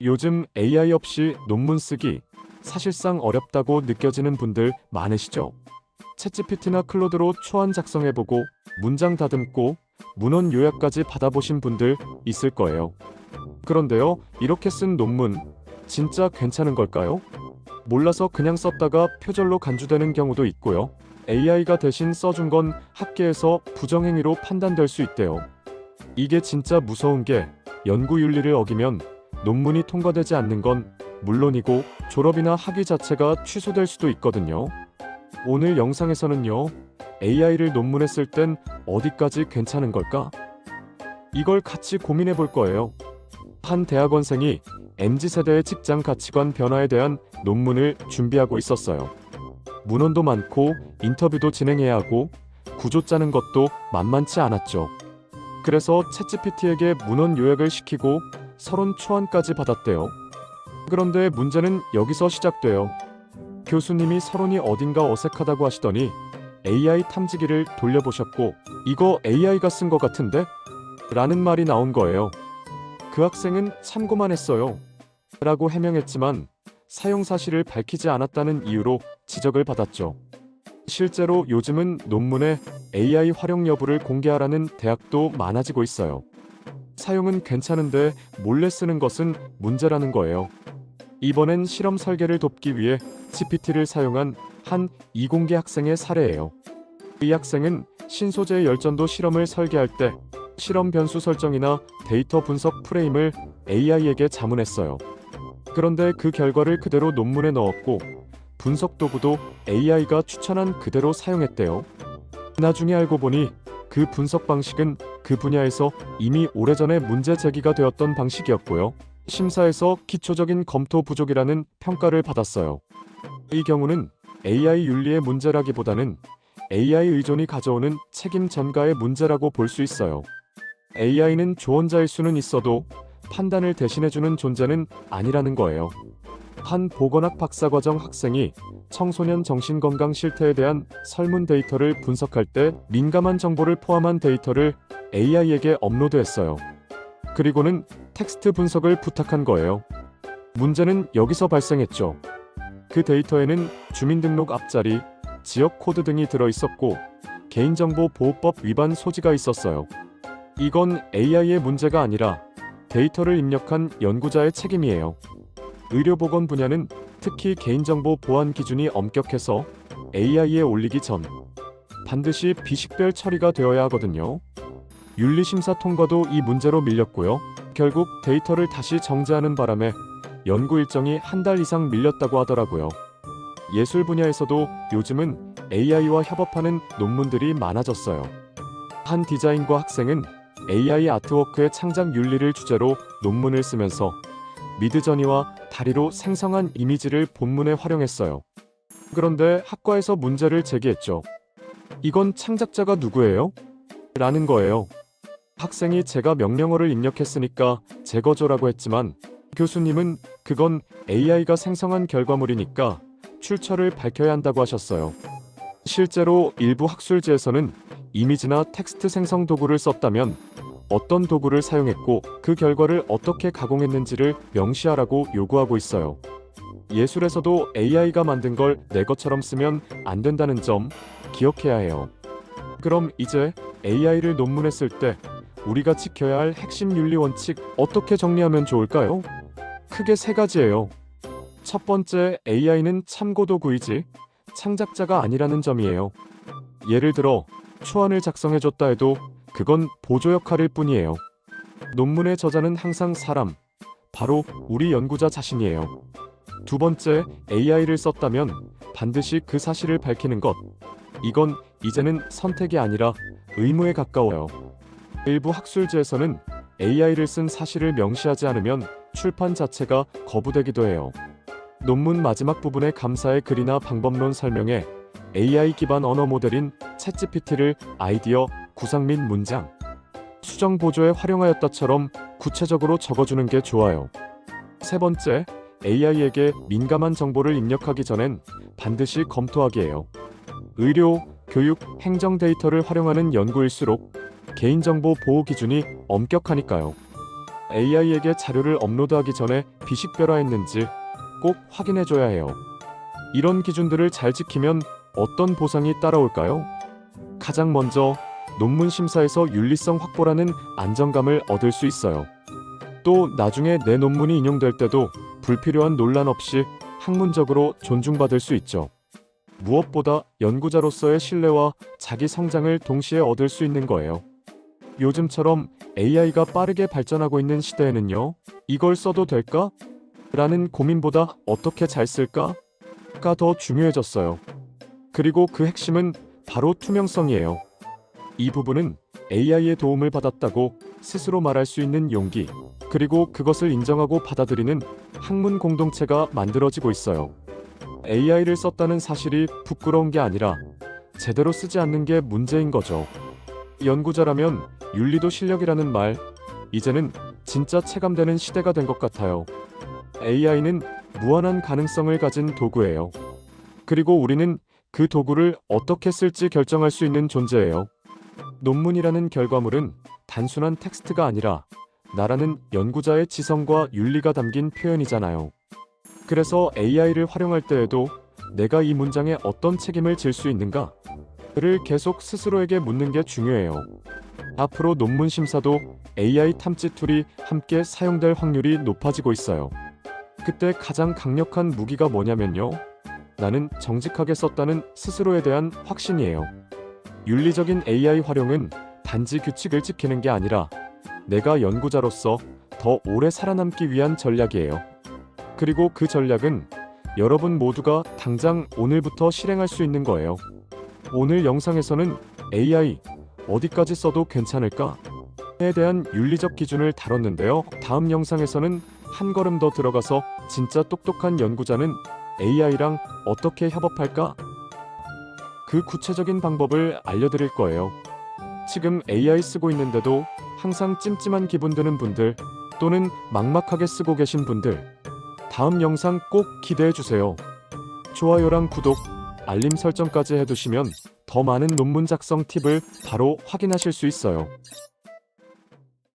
요즘 AI 없이 논문 쓰기 사실상 어렵다고 느껴지는 분들 많으시죠? 챗GPT나 클로드로 초안 작성해보고 문장 다듬고 문헌 요약까지 받아보신 분들 있을 거예요. 그런데요, 이렇게 쓴 논문 진짜 괜찮은 걸까요? 몰라서 그냥 썼다가 표절로 간주되는 경우도 있고요. AI가 대신 써준 건 학계에서 부정행위로 판단될 수 있대요. 이게 진짜 무서운 게 연구윤리를 어기면 논문이 통과되지 않는 건 물론이고 졸업이나 학위 자체가 취소될 수도 있거든요. 오늘 영상에서는요, AI를 논문에 쓸 땐 어디까지 괜찮은 걸까? 이걸 같이 고민해 볼 거예요. 한 대학원생이 MZ세대의 직장 가치관 변화에 대한 논문을 준비하고 있었어요. 문헌도 많고 인터뷰도 진행해야 하고 구조 짜는 것도 만만치 않았죠. 그래서 챗GPT에게 문헌 요약을 시키고 서론 초안까지 받았대요. 그런데 문제는 여기서 시작돼요. 교수님이 서론이 어딘가 어색하다고 하시더니 AI 탐지기를 돌려보셨고 이거 AI가 쓴 것 같은데? 라는 말이 나온 거예요. 그 학생은 참고만 했어요. 라고 해명했지만 사용 사실을 밝히지 않았다는 이유로 지적을 받았죠. 실제로 요즘은 논문에 AI 활용 여부를 공개하라는 대학도 많아지고 있어요. 사용은 괜찮은데 몰래 쓰는 것은 문제라는 거예요. 이번엔 실험 설계를 돕기 위해 GPT를 사용한 한 이공계 학생의 사례예요. 이 학생은 신소재의 열전도 실험을 설계할 때 실험 변수 설정이나 데이터 분석 프레임을 AI에게 자문했어요. 그런데 그 결과를 그대로 논문에 넣었고 분석 도구도 AI가 추천한 그대로 사용했대요. 나중에 알고 보니 그 분석 방식은 그 분야에서 이미 오래전에 문제 제기가 되었던 방식이었고요. 심사에서 기초적인 검토 부족이라는 평가를 받았어요. 이 경우는 AI 윤리의 문제라기보다는 AI 의존이 가져오는 책임 전가의 문제라고 볼 수 있어요. AI는 조언자일 수는 있어도 판단을 대신해주는 존재는 아니라는 거예요. 한 보건학 박사과정 학생이 청소년 정신건강 실태에 대한 설문 데이터를 분석할 때 민감한 정보를 포함한 데이터를 AI에게 업로드했어요. 그리고는 텍스트 분석을 부탁한 거예요. 문제는 여기서 발생했죠. 그 데이터에는 주민등록 앞자리, 지역 코드 등이 들어있었고 개인정보 보호법 위반 소지가 있었어요. 이건 AI의 문제가 아니라 데이터를 입력한 연구자의 책임이에요. 의료보건 분야는 특히 개인정보 보안 기준이 엄격해서 AI에 올리기 전 반드시 비식별 처리가 되어야 하거든요. 윤리심사 통과도 이 문제로 밀렸고요. 결국 데이터를 다시 정지하는 바람에 연구 일정이 한 달 이상 밀렸다고 하더라고요. 예술 분야에서도 요즘은 AI와 협업하는 논문들이 많아졌어요. 한 디자인과 학생은 AI 아트워크의 창작 윤리를 주제로 논문을 쓰면서 미드저니와 다리로 생성한 이미지를 본문에 활용했어요. 그런데 학과에서 문제를 제기했죠. 이건 창작자가 누구예요? 라는 거예요. 학생이 제가 명령어를 입력했으니까 제거조라고 했지만 교수님은 그건 AI가 생성한 결과물이니까 출처를 밝혀야 한다고 하셨어요. 실제로 일부 학술지에서는 이미지나 텍스트 생성 도구를 썼다면 어떤 도구를 사용했고 그 결과를 어떻게 가공했는지를 명시하라고 요구하고 있어요. 예술에서도 AI가 만든 걸 내 것처럼 쓰면 안 된다는 점 기억해야 해요. 그럼 이제 AI를 논문에 쓸 때 우리가 지켜야 할 핵심 윤리 원칙 어떻게 정리하면 좋을까요? 크게 세 가지예요. 첫 번째, AI는 참고도구이지 창작자가 아니라는 점이에요. 예를 들어 초안을 작성해줬다 해도 그건 보조 역할일 뿐이에요. 논문의 저자는 항상 사람, 바로 우리 연구자 자신이에요. 두 번째, AI를 썼다면 반드시 그 사실을 밝히는 것. 이건 이제는 선택이 아니라 의무에 가까워요. 일부 학술지에서는 AI를 쓴 사실을 명시하지 않으면 출판 자체가 거부되기도 해요. 논문 마지막 부분의 감사의 글이나 방법론 설명에 AI 기반 언어 모델인 챗GPT를 아이디어, 구상 및 문장, 수정 보조에 활용하였다처럼 구체적으로 적어주는 게 좋아요. 세 번째, AI에게 민감한 정보를 입력하기 전엔 반드시 검토하기예요. 의료, 교육, 행정 데이터를 활용하는 연구일수록 개인정보 보호 기준이 엄격하니까요. AI에게 자료를 업로드하기 전에 비식별화했는지 꼭 확인해줘야 해요. 이런 기준들을 잘 지키면 어떤 보상이 따라올까요? 가장 먼저 논문 심사에서 윤리성 확보라는 안정감을 얻을 수 있어요. 또 나중에 내 논문이 인용될 때도 불필요한 논란 없이 학문적으로 존중받을 수 있죠. 무엇보다 연구자로서의 신뢰와 자기 성장을 동시에 얻을 수 있는 거예요. 요즘처럼 AI가 빠르게 발전하고 있는 시대에는요, 이걸 써도 될까? 라는 고민보다 어떻게 잘 쓸까?가 더 중요해졌어요. 그리고 그 핵심은 바로 투명성이에요. 이 부분은 AI의 도움을 받았다고 스스로 말할 수 있는 용기, 그리고 그것을 인정하고 받아들이는 학문 공동체가 만들어지고 있어요. AI를 썼다는 사실이 부끄러운 게 아니라 제대로 쓰지 않는 게 문제인 거죠. 연구자라면 윤리도 실력이라는 말, 이제는 진짜 체감되는 시대가 된 것 같아요. AI는 무한한 가능성을 가진 도구예요. 그리고 우리는 그 도구를 어떻게 쓸지 결정할 수 있는 존재예요. 논문이라는 결과물은 단순한 텍스트가 아니라 나라는 연구자의 지성과 윤리가 담긴 표현이잖아요. 그래서 AI를 활용할 때에도 내가 이 문장에 어떤 책임을 질 수 있는가를 계속 스스로에게 묻는 게 중요해요. 앞으로 논문 심사도 AI 탐지 툴이 함께 사용될 확률이 높아지고 있어요. 그때 가장 강력한 무기가 뭐냐면요. 나는 정직하게 썼다는 스스로에 대한 확신이에요. 윤리적인 AI 활용은 단지 규칙을 지키는 게 아니라 내가 연구자로서 더 오래 살아남기 위한 전략이에요. 그리고 그 전략은 여러분 모두가 당장 오늘부터 실행할 수 있는 거예요. 오늘 영상에서는 AI 어디까지 써도 괜찮을까?에 대한 윤리적 기준을 다뤘는데요. 다음 영상에서는 한 걸음 더 들어가서 진짜 똑똑한 연구자는 AI랑 어떻게 협업할까? 그 구체적인 방법을 알려드릴 거예요. 지금 AI 쓰고 있는데도 항상 찜찜한 기분 드는 분들, 또는 막막하게 쓰고 계신 분들, 다음 영상 꼭 기대해 주세요. 좋아요랑 구독, 알림 설정까지 해두시면 더 많은 논문 작성 팁을 바로 확인하실 수 있어요.